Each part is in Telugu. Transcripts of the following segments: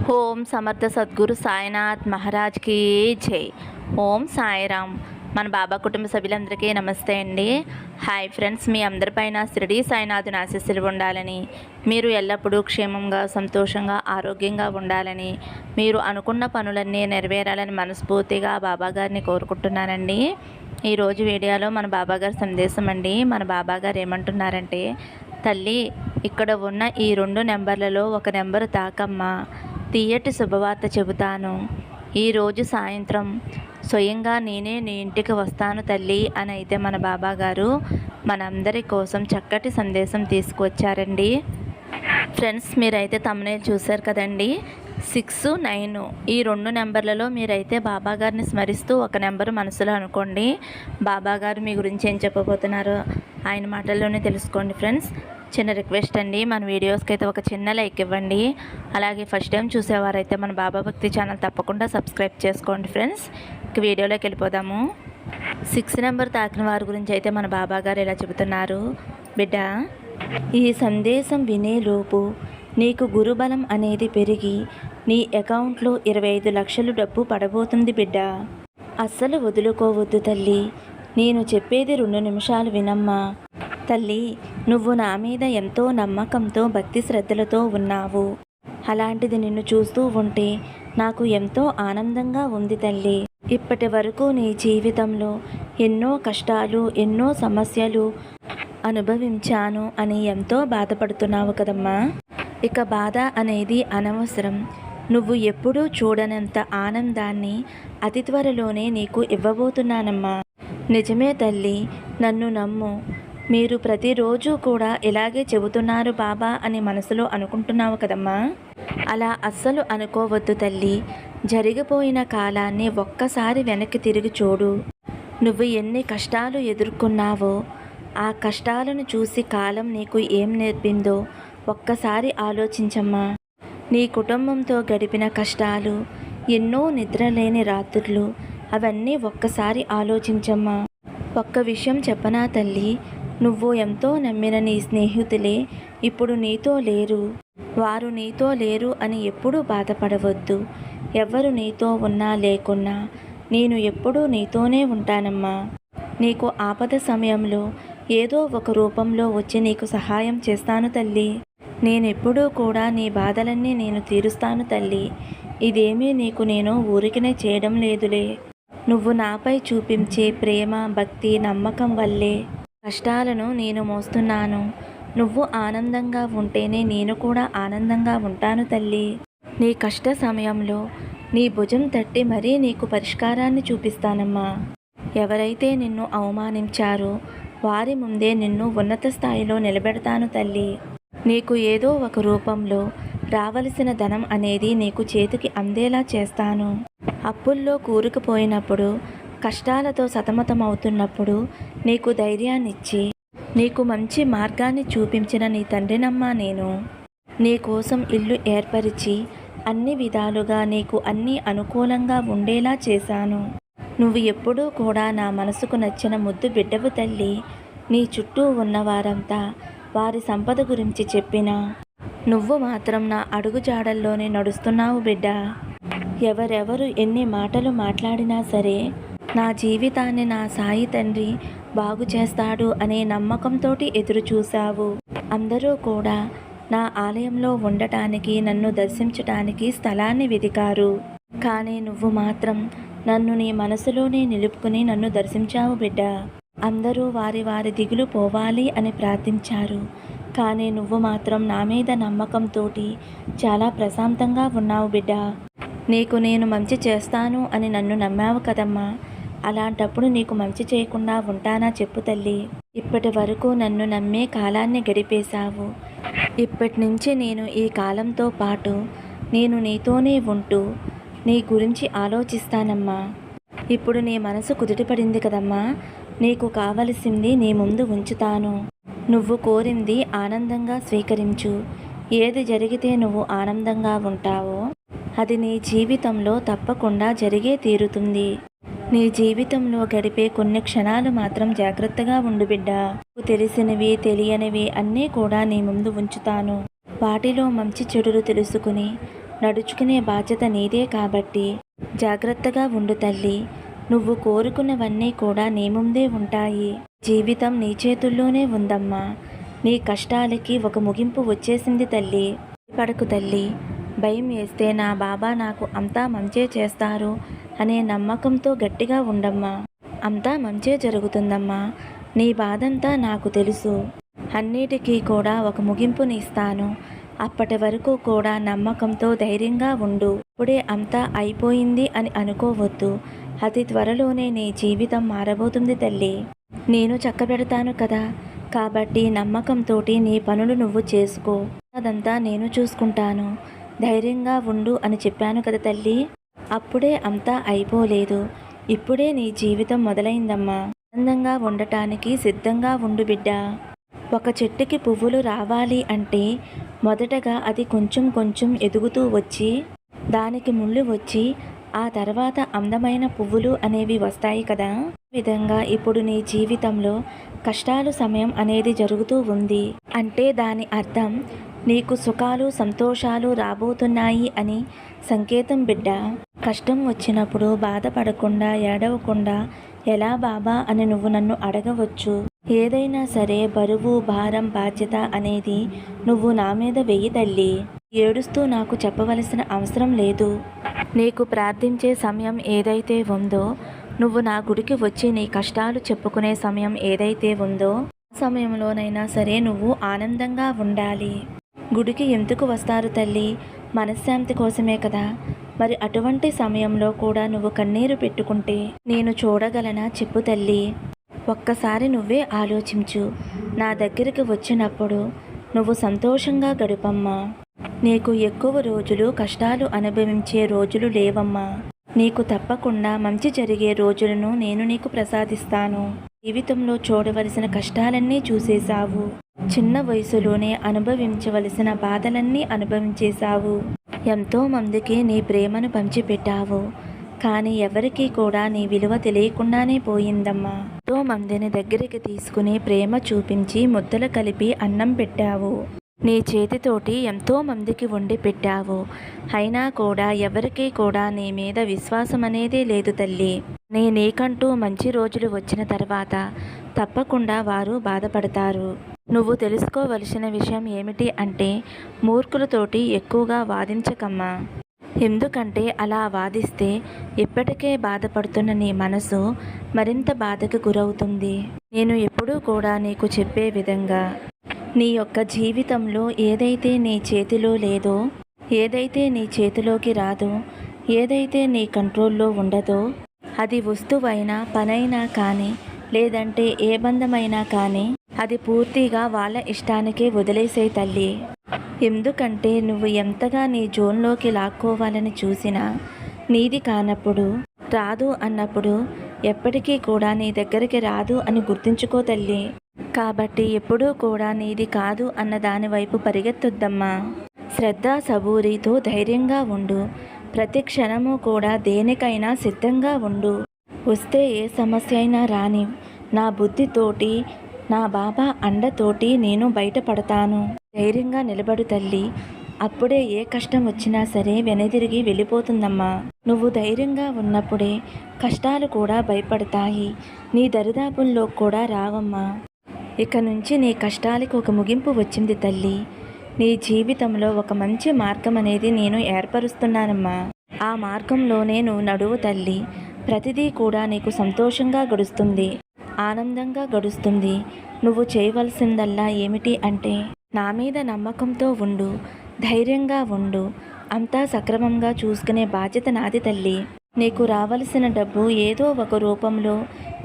ఓం సమర్థ సద్గురు సాయినాథ్ మహారాజ్కి జై. ఓం సాయిరామ్. మన బాబా కుటుంబ సభ్యులందరికీ నమస్తే అండి. హాయ్ ఫ్రెండ్స్, మీ అందరిపైన షిరిడి సాయినాథుని ఆశీస్సులు ఉండాలని, మీరు ఎల్లప్పుడూ క్షేమంగా సంతోషంగా ఆరోగ్యంగా ఉండాలని, మీరు అనుకున్న పనులన్నీ నెరవేరాలని మనస్ఫూర్తిగా బాబాగారిని కోరుకుంటున్నానండి. ఈరోజు వీడియోలో మన బాబాగారి సందేశం అండి. మన బాబాగారు ఏమంటున్నారంటే, తల్లి, ఇక్కడ ఉన్న ఈ 2 నెంబర్లలో ఒక నెంబరు తాకమ్మా, తీయటి శుభవార్త చెబుతాను. ఈరోజు సాయంత్రం స్వయంగా నేనే నీ ఇంటికి వస్తాను తల్లి అని అయితే మన బాబాగారు మనందరి కోసం చక్కటి సందేశం తీసుకువచ్చారండి. ఫ్రెండ్స్, మీరైతే తమ్మునేలు చూశారు కదండి. 6, 9 ఈ 2 నెంబర్లలో మీరైతే బాబాగారిని స్మరిస్తూ ఒక నెంబరు మనసులో అనుకోండి. బాబాగారు మీ గురించి ఏం చెప్పబోతున్నారో ఆయన మాటల్లోనే తెలుసుకోండి. ఫ్రెండ్స్, చిన్న రిక్వెస్ట్ అండి, మన వీడియోస్కి అయితే ఒక చిన్న లైక్ ఇవ్వండి. అలాగే ఫస్ట్ టైం చూసేవారైతే మన బాబా భక్తి ఛానల్ తప్పకుండా సబ్స్క్రైబ్ చేసుకోండి. ఫ్రెండ్స్, ఇక వీడియోలోకి వెళ్ళిపోదాము. 6 నెంబర్ తాకిన వారి గురించి అయితే మన బాబాగారు ఇలా చెబుతున్నారు. బిడ్డ, ఈ సందేశం వినేలోపు నీకు గురుబలం అనేది పెరిగి నీ అకౌంట్లో 25 లక్షలు డబ్బు పడబోతుంది బిడ్డ. అస్సలు వదులుకోవద్దు తల్లి. నేను చెప్పేది 2 నిమిషాలు వినమ్మా. తల్లి, నువ్వు నా మీద ఎంతో నమ్మకంతో భక్తి శ్రద్ధలతో ఉన్నావు. అలాంటిది నిన్ను చూస్తూ ఉంటే నాకు ఎంతో ఆనందంగా ఉంది తల్లి. ఇప్పటి వరకు నీ జీవితంలో ఎన్నో కష్టాలు, ఎన్నో సమస్యలు అనుభవించాను అని ఎంతో బాధపడుతున్నావు కదమ్మా. ఇక బాధ అనేది అనవసరం. నువ్వు ఎప్పుడూ చూడనంత ఆనందాన్ని అతి త్వరలోనే నీకు ఇవ్వబోతున్నానమ్మా. నిజమే తల్లి, నన్ను నమ్ము. మీరు ప్రతిరోజు కూడా ఇలాగే చెబుతున్నారు బాబా అని మనసులో అనుకుంటున్నావు కదమ్మా. అలా అస్సలు అనుకోవద్దు తల్లి. జరిగిపోయిన కాలాన్ని ఒక్కసారి వెనక్కి తిరిగి చూడు. నువ్వు ఎన్ని కష్టాలు ఎదుర్కొన్నావో, ఆ కష్టాలను చూసి కాలం నీకు ఏం నేర్పిందో ఒక్కసారి ఆలోచించమ్మా. నీ కుటుంబంతో గడిపిన కష్టాలు, ఎన్నో నిద్రలేని రాత్రులు, అవన్నీ ఒక్కసారి ఆలోచించమ్మా. ఒక్క విషయం చెప్పనా తల్లి, నువ్వు ఎంతో నమ్మిన నీ స్నేహితులే ఇప్పుడు నీతో లేరు. వారు నీతో లేరు అని ఎప్పుడూ బాధపడవద్దు. ఎవరు నీతో ఉన్నా లేకున్నా నేను ఎప్పుడూ నీతోనే ఉంటానమ్మా. నీకు ఆపద సమయంలో ఏదో ఒక రూపంలో వచ్చి నీకు సహాయం చేస్తాను తల్లి. నేనెప్పుడూ కూడా నీ బాధలన్నీ నేను తీరుస్తాను తల్లి. ఇదేమీ నీకు నేను ఊరికనే చేయడం లేదులే. నువ్వు నాపై చూపించే ప్రేమ, భక్తి, నమ్మకం వల్లే కష్టాలను నేను మోస్తున్నాను. నువ్వు ఆనందంగా ఉంటేనే నేను కూడా ఆనందంగా ఉంటాను తల్లి. నీ కష్ట సమయంలో నీ భుజం తట్టి మరీ నీకు పరిష్కారాన్ని చూపిస్తానమ్మా. ఎవరైతే నిన్ను అవమానించారో వారి ముందే నిన్ను ఉన్నత స్థాయిలో నిలబెడతాను తల్లి. నీకు ఏదో ఒక రూపంలో రావలసిన ధనం అనేది నీకు చేతికి అందేలా చేస్తాను. అప్పుల్లో కూరుకుపోయినప్పుడు, కష్టాలతో సతమతమవుతున్నప్పుడు నీకు ధైర్యాన్నిచ్చి నీకు మంచి మార్గాన్ని చూపించిన నీ తండ్రినమ్మా నేను. నీ కోసం ఇల్లు ఏర్పరిచి అన్ని విధాలుగా నీకు అన్నీ అనుకూలంగా ఉండేలా చేశాను. నువ్వు ఎప్పుడూ కూడా నా మనసుకు నచ్చిన ముద్దు బిడ్డవు తల్లి. నీ చుట్టూ ఉన్నవారంతా వారి సంపద గురించి చెప్పినా నువ్వు మాత్రం నా అడుగుజాడల్లోనే నడుస్తున్నావు బిడ్డ. ఎవరెవరు ఎన్ని మాటలు మాట్లాడినా సరే నా జీవితాన్ని నా సాయి తండ్రి బాగు చేస్తాడు అనే నమ్మకంతోటి ఎదురు చూశావు. అందరూ కూడా నా ఆలయంలో ఉండటానికి, నన్ను దర్శించటానికి స్థలాన్ని వెదికారు. కానీ నువ్వు మాత్రం నన్ను నీ మనసులోనే నిలుపుకుని నన్ను దర్శించావు బిడ్డ. అందరూ వారి వారి దిగులు పోవాలి అని ప్రార్థించారు. కానీ నువ్వు మాత్రం నా మీద నమ్మకంతో చాలా ప్రశాంతంగా ఉన్నావు బిడ్డ. నీకు నేను మంచి చేస్తాను అని నన్ను నమ్మావు కదమ్మా. అలాంటప్పుడు నీకు మంచి చేయకుండా ఉంటానా చెప్పు తల్లి. ఇప్పటి వరకు నన్ను నమ్మే కాలాన్ని గడిపేశావు. ఇప్పటి నుంచి నేను ఈ కాలంతో పాటు నేను నీతోనే ఉంటూ నీ గురించి ఆలోచిస్తానమ్మా. ఇప్పుడు నీ మనసు కుదుటపడింది కదమ్మా. నీకు కావలసింది నీ ముందు ఉంచుతాను. నువ్వు కోరింది ఆనందంగా స్వీకరించు. ఏది జరిగితే నువ్వు ఆనందంగా ఉంటావో అది నీ జీవితంలో తప్పకుండా జరిగే తీరుతుంది. నీ జీవితంలో గడిపే కొన్ని క్షణాలు మాత్రం జాగ్రత్తగా ఉండు బిడ్డ. తెలిసినవి, తెలియనివి అన్నీ కూడా నీ ముందు ఉంచుతాను. వాటిలో మంచి చెడులు తెలుసుకుని నడుచుకునే బాధ్యత నీదే కాబట్టి జాగ్రత్తగా ఉండు తల్లి. నువ్వు కోరుకున్నవన్నీ కూడా నీ ముందే ఉంటాయి. జీవితం నీ చేతుల్లోనే ఉందమ్మా. నీ కష్టాలకి ఒక ముగింపు వచ్చేసింది తల్లి. పడకు తల్లి. భయం వేస్తే నా బాబా నాకు అంతా మంచే చేస్తారు అనే నమ్మకంతో గట్టిగా ఉండమ్మా. అంతా మంచే జరుగుతుందమ్మా. నీ బాధంతా నాకు తెలుసు. అన్నిటికీ కూడా ఒక ముగింపునిస్తాను. అప్పటి వరకు కూడా నమ్మకంతో ధైర్యంగా ఉండు. ఇప్పుడే అంతా అయిపోయింది అని అనుకోవద్దు. అతి త్వరలోనే నీ జీవితం మారబోతుంది తల్లి. నేను చక్కబెడతాను కదా, కాబట్టి నమ్మకంతోటి నీ పనులు నువ్వు చేసుకో. అదంతా నేను చూసుకుంటాను. ధైర్యంగా ఉండు అని చెప్పాను కదా తల్లి. అప్పుడే అంతా అయిపోలేదు. ఇప్పుడే నీ జీవితం మొదలైందమ్మా. ఆనందంగా ఉండటానికి సిద్ధంగా ఉండు బిడ్డ. ఒక చెట్టుకి పువ్వులు రావాలి అంటే మొదటగా అది కొంచెం కొంచెం ఎదుగుతూ వచ్చి దానికి ముళ్ళు వచ్చి ఆ తర్వాత అందమైన పువ్వులు అనేవి వస్తాయి కదా. ఈ విధంగా ఇప్పుడు నీ జీవితంలో కష్టాలు సమయం అనేది జరుగుతూ ఉంది అంటే దాని అర్థం నీకు సుఖాలు సంతోషాలు రాబోతున్నాయి అని సంకేతం బిడ్డ. కష్టం వచ్చినప్పుడు బాధపడకుండా ఏడవకుండా ఎలా బాబా అని నువ్వు నన్ను అడగవచ్చు. ఏదైనా సరే బరువు భారం బాధ్యత అనేది నువ్వు నా మీద వెయ్యి తల్లి. ఏడుస్తూ నాకు చెప్పవలసిన అవసరం లేదు. నీకు ప్రార్థించే సమయం ఏదైతే ఉందో, నువ్వు నా గుడికి వచ్చి నీ కష్టాలు చెప్పుకునే సమయం ఏదైతే ఉందో ఆ సమయంలోనైనా సరే నువ్వు ఆనందంగా ఉండాలి. గుడికి ఎందుకు వస్తారు తల్లి? మనశ్శాంతి కోసమే కదా. మరి అటువంటి సమయంలో కూడా నువ్వు కన్నీరు పెట్టుకుంటే నేను చూడగలనా చెప్పు తల్లి. ఒక్కసారి నువ్వే ఆలోచించు. నా దగ్గరికి వచ్చినప్పుడు నువ్వు సంతోషంగా గడుపమ్మా. నీకు ఎక్కువ రోజులు కష్టాలు అనుభవించే రోజులు లేవమ్మా. నీకు తప్పకుండా మంచి జరిగే రోజులను నేను నీకు ప్రసాదిస్తాను. జీవితంలో చూడవలసిన కష్టాలన్నీ చూసేశావు. చిన్న వయసులోనే అనుభవించవలసిన బాధలన్నీ అనుభవించేశావు. ఎంతో మందికి నీ ప్రేమను పంచిపెట్టావు. కానీ ఎవరికీ కూడా నీ విలువ తెలియకుండానే పోయిందమ్మా. ఎంతో మందిని దగ్గరికి తీసుకుని ప్రేమ చూపించి ముద్దలు కలిపి అన్నం పెట్టావు. నీ చేతితోటి ఎంతో మందికి వండి పెట్టావు. అయినా కూడా ఎవరికీ కూడా నీ మీద విశ్వాసం అనేదే లేదు తల్లి. నీకంటూ మంచి రోజులు వచ్చిన తర్వాత తప్పకుండా వారు బాధపడతారు. నువ్వు తెలుసుకోవలసిన విషయం ఏమిటి అంటే మూర్ఖులతోటి ఎక్కువగా వాదించకమ్మా. ఎందుకంటే అలా వాదిస్తే ఇప్పటికే బాధపడుతున్న నీ మనసు మరింత బాధకు గురవుతుంది. నేను ఎప్పుడూ కూడా నీకు చెప్పే విధంగా నీ యొక్క జీవితంలో ఏదైతే నీ చేతిలో లేదో, ఏదైతే నీ చేతిలోకి రాదో, ఏదైతే నీ కంట్రోల్లో ఉండదో, అది వస్తువైనా పనైనా కానీ లేదంటే ఏ బంధమైనా కానీ అది పూర్తిగా వాళ్ళ ఇష్టానికే వదిలేసే తల్లి. ఎందుకంటే నువ్వు ఎంతగా నీ జోన్లోకి లాక్కోవాలని చూసినా నీది కానప్పుడు, రాదు అన్నప్పుడు ఎప్పటికీ కూడా నీ దగ్గరికి రాదు అని గుర్తుంచుకో తల్లి. కాబట్టి ఎప్పుడూ కూడా నీది కాదు అన్న దాని వైపు పరిగెత్తొద్దమ్మా. శ్రద్ధ సబూరితో ధైర్యంగా ఉండు. ప్రతి క్షణము కూడా దేనికైనా సిద్ధంగా ఉండు. వస్తే ఏ సమస్య అయినా రాని, నా బుద్ధితోటి నా బాబా అండతోటి నేను బయటపడతాను. ధైర్యంగా నిలబడు తల్లి. అప్పుడే ఏ కష్టం వచ్చినా సరే వెనుదిరిగి వెళ్ళిపోతుందమ్మా. నువ్వు ధైర్యంగా ఉన్నప్పుడే కష్టాలు కూడా భయపడతాయి. నీ దరిదాపుల్లో కూడా రావమ్మా. ఇక నుంచి నీ కష్టాలకు ఒక ముగింపు వచ్చింది తల్లి. నీ జీవితంలో ఒక మంచి మార్గం అనేది నేను ఏర్పరుస్తున్నానమ్మా. ఆ మార్గంలోనే నువ్వు నడువు తల్లి. ప్రతిదీ కూడా నీకు సంతోషంగా గడుస్తుంది, ఆనందంగా గడుస్తుంది. నువ్వు చేయవలసిందల్లా ఏమిటి అంటే నా మీద నమ్మకంతో ఉండు, ధైర్యంగా ఉండు. అంతా సక్రమంగా చూసుకునే బాధ్యత నాది తల్లి. నీకు రావలసిన డబ్బు ఏదో ఒక రూపంలో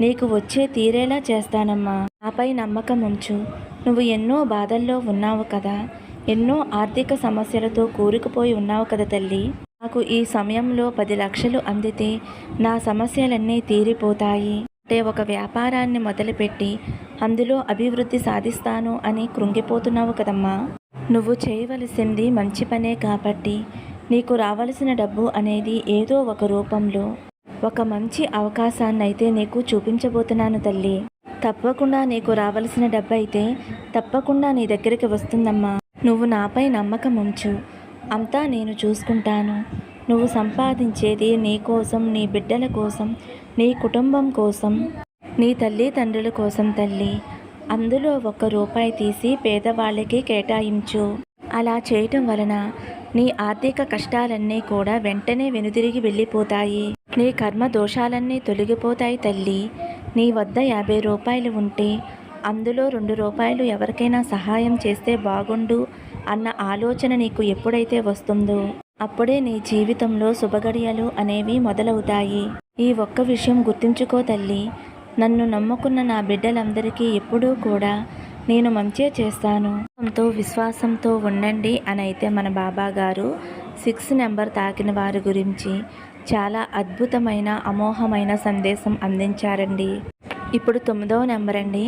నీకు వచ్చే తీరేలా చేస్తానమ్మా. నాపై నమ్మకం ఉంచు. నువ్వు ఎన్నో బాధల్లో ఉన్నావు కదా, ఎన్నో ఆర్థిక సమస్యలతో కూరుకుపోయి ఉన్నావు కదా తల్లి. నాకు ఈ సమయంలో 10 లక్షలు అందితే నా సమస్యలన్నీ తీరిపోతాయి అంటే ఒక వ్యాపారాన్ని మొదలుపెట్టి అందులో అభివృద్ధి సాధిస్తాను అని కృంగిపోతున్నావు కదమ్మా. నువ్వు చేయవలసింది మంచి పనే కాబట్టి నీకు రావలసిన డబ్బు అనేది ఏదో ఒక రూపంలో ఒక మంచి అవకాశాన్నైతే నీకు చూపించబోతున్నాను తల్లి. తప్పకుండా నీకు రావలసిన డబ్బు అయితే తప్పకుండా నీ దగ్గరికి వస్తుందమ్మా. నువ్వు నాపై నమ్మకం ఉంచు. అంతా నేను చూసుకుంటాను. నువ్వు సంపాదించేది నీ కోసం, నీ బిడ్డల కోసం, నీ కుటుంబం కోసం, నీ తల్లిదండ్రుల కోసం తల్లి. అందులో ₹1 తీసి పేదవాళ్ళకి కేటాయించు. అలా చేయటం వలన నీ ఆర్థిక కష్టాలన్నీ కూడా వెంటనే వెనుదిరిగి వెళ్ళిపోతాయి. నీ కర్మ దోషాలన్నీ తొలగిపోతాయి తల్లి. నీ వద్ద ₹50 ఉంటే అందులో ₹2 ఎవరికైనా సహాయం చేస్తే బాగుండు అన్న ఆలోచన నీకు ఎప్పుడైతే వస్తుందో అప్పుడే నీ జీవితంలో శుభగడియలు అనేవి మొదలవుతాయి. ఈ ఒక్క విషయం గుర్తుంచుకో తల్లి. నన్ను నమ్ముకున్న నా బిడ్డలందరికీ ఎప్పుడూ కూడా నేను మంచే చేస్తాను. విశ్వాసంతో ఉండండి అని అయితే మన బాబా గారు 6 నెంబర్ తాకిన వారి గురించి చాలా అద్భుతమైన అమోఘమైన సందేశం అందించారండి. ఇప్పుడు 9వ నెంబర్ అండి.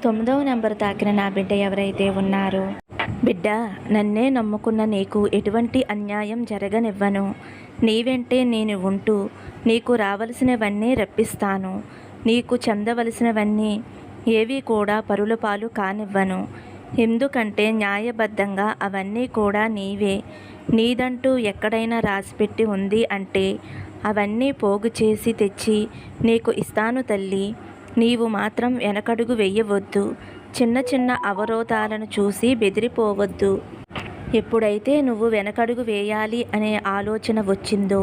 9వ నెంబర్ తాకిన నా బిడ్డ ఎవరైతే ఉన్నారో, బిడ్డ, నన్నే నమ్ముకున్న నీకు ఎటువంటి అన్యాయం జరగనివ్వను. నీ వెంటే నేను ఉంటూ నీకు రావలసినవన్నీ రప్పిస్తాను. నీకు చెందవలసినవన్నీ ఏవి కూడా పరుల పాలు కానివ్వను. ఎందుకంటే న్యాయబద్ధంగా అవన్నీ కూడా నీవే. నీదంటూ ఎక్కడైనా రాసిపెట్టి ఉంది అంటే అవన్నీ పోగు చేసి తెచ్చి నీకు ఇస్తాను తల్లి. నీవు మాత్రం వెనకడుగు వెయ్యవద్దు. చిన్న చిన్న అవరోధాలను చూసి బెదిరిపోవద్దు. ఎప్పుడైతే నువ్వు వెనకడుగు వేయాలి అనే ఆలోచన వచ్చిందో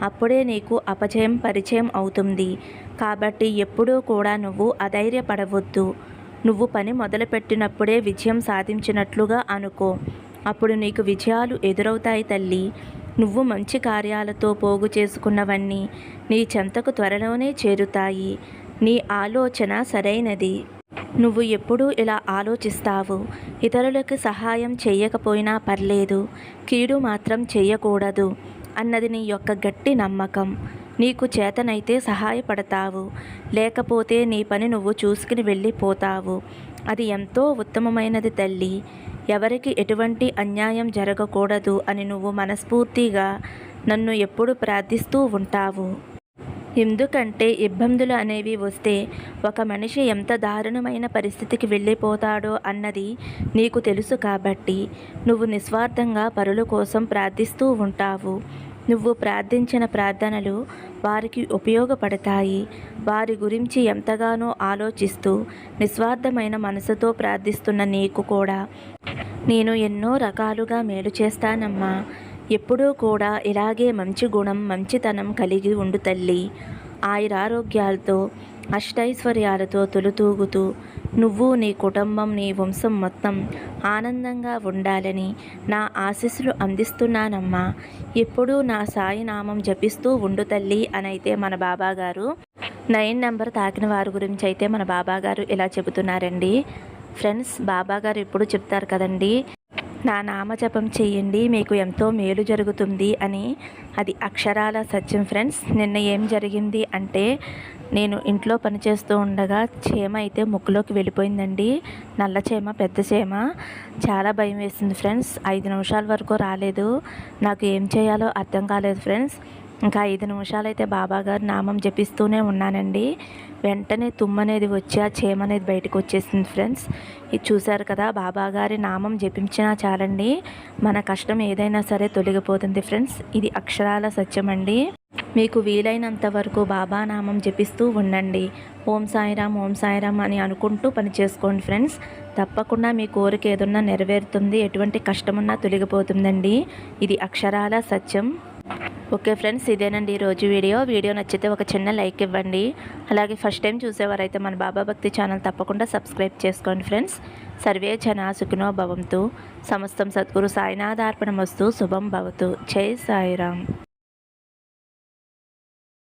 అప్పుడే నీకు అపజయం పరిచయం అవుతుంది. కాబట్టి ఎప్పుడూ కూడా నువ్వు అధైర్యపడవద్దు. నువ్వు పని మొదలుపెట్టినప్పుడే విజయం సాధించినట్లుగా అనుకో. అప్పుడు నీకు విజయాలు ఎదురవుతాయి తల్లి. నువ్వు మంచి కార్యాలతో పోగు చేసుకున్నవన్నీ నీ చెంతకు త్వరలోనే చేరుతాయి. నీ ఆలోచన సరైనది. నువ్వు ఎప్పుడూ ఇలా ఆలోచిస్తావు, ఇతరులకు సహాయం చేయకపోయినా పర్లేదు, కీడు మాత్రం చేయకూడదు అన్నది నీ యొక్క గట్టి నమ్మకం. నీకు చేతనైతే సహాయపడతావు, లేకపోతే నీ పని నువ్వు చూసుకుని వెళ్ళిపోతావు. అది ఎంతో ఉత్తమమైనది తల్లి. ఎవరికి ఎటువంటి అన్యాయం జరగకూడదు అని నువ్వు మనస్ఫూర్తిగా నన్ను ఎప్పుడు ప్రార్థిస్తూ ఉంటావు. ఎందుకంటే ఇబ్బందులు అనేవి వస్తే ఒక మనిషి ఎంత దారుణమైన పరిస్థితికి వెళ్ళిపోతాడో అన్నది నీకు తెలుసు. కాబట్టి నువ్వు నిస్వార్థంగా పరుల కోసం ప్రార్థిస్తూ ఉంటావు. నువ్వు ప్రార్థించిన ప్రార్థనలు వారికి ఉపయోగపడతాయి. వారి గురించి ఎంతగానో ఆలోచిస్తూ నిస్వార్థమైన మనసుతో ప్రార్థిస్తున్న నీకు కూడా నేను ఎన్నో రకాలుగా మేలు చేస్తానమ్మా. ఎప్పుడూ కూడా ఇలాగే మంచి గుణం, మంచితనం కలిగి ఉండు తల్లి. ఆయురారోగ్యాలతో, అష్టైశ్వర్యాలతో తొలుతూగుతూ నువ్వు, నీ కుటుంబం, నీ వంశం మొత్తం ఆనందంగా ఉండాలని నా ఆశీస్సులు అందిస్తున్నానమ్మా. ఎప్పుడూ నా సాయి నామం జపిస్తూ ఉండు తల్లి అని అయితే మన బాబా గారు 9 నెంబర్ తాకిన వారి గురించి అయితే మన బాబా గారు ఇలా చెబుతున్నారండి. ఫ్రెండ్స్, బాబా గారు ఎప్పుడు చెప్తారు కదండి, నా నామజపం చెయ్యండి మీకు ఎంతో మేలు జరుగుతుంది అని. అది అక్షరాల సత్యం ఫ్రెండ్స్. నిన్న ఏం జరిగింది అంటే, నేను ఇంట్లో పనిచేస్తూ ఉండగా చీమ అయితే ముక్కులోకి వెళ్ళిపోయిందండి. నల్ల చీమ, పెద్ద చీమ. చాలా భయం వేసింది ఫ్రెండ్స్. 5 నిమిషాల వరకు రాలేదు. నాకు ఏం చేయాలో అర్థం కాలేదు ఫ్రెండ్స్. ఇంకా 5 నిమిషాలు అయితే బాబాగారు నామం జపిస్తూనే ఉన్నానండి. వెంటనే తుమ్మనేది వచ్చి ఆ చీమ అనేది బయటకు వచ్చేసింది ఫ్రెండ్స్. ఇది చూశారు కదా, బాబాగారి నామం జపించినా చాలండి, మన కష్టం ఏదైనా సరే తొలగిపోతుంది ఫ్రెండ్స్. ఇది అక్షరాల సత్యం అండి. మీకు వీలైనంత వరకు బాబా నామం జపిస్తూ ఉండండి. ఓం సాయిరామ్, ఓం సాయిరామ్ అని అనుకుంటూ పని చేసుకోండి ఫ్రెండ్స్. తప్పకుండా మీ కోరిక ఏదన్నా నెరవేరుతుంది. ఎటువంటి కష్టమున్నా తొలగిపోతుందండి. ఇది అక్షరాల సత్యం. ఓకే ఫ్రెండ్స్, ఇదేనండి ఈరోజు వీడియో నచ్చితే ఒక చిన్న లైక్ ఇవ్వండి. అలాగే ఫస్ట్ టైం చూసేవారైతే మన బాబా భక్తి ఛానల్ తప్పకుండా సబ్స్క్రైబ్ చేసుకోండి ఫ్రెండ్స్. సర్వే జనా సుఖినో భవంతు. సమస్తం సద్గురు సాయినాథార్పణమస్తు. శుభం భవతు. జై సాయిరామ్.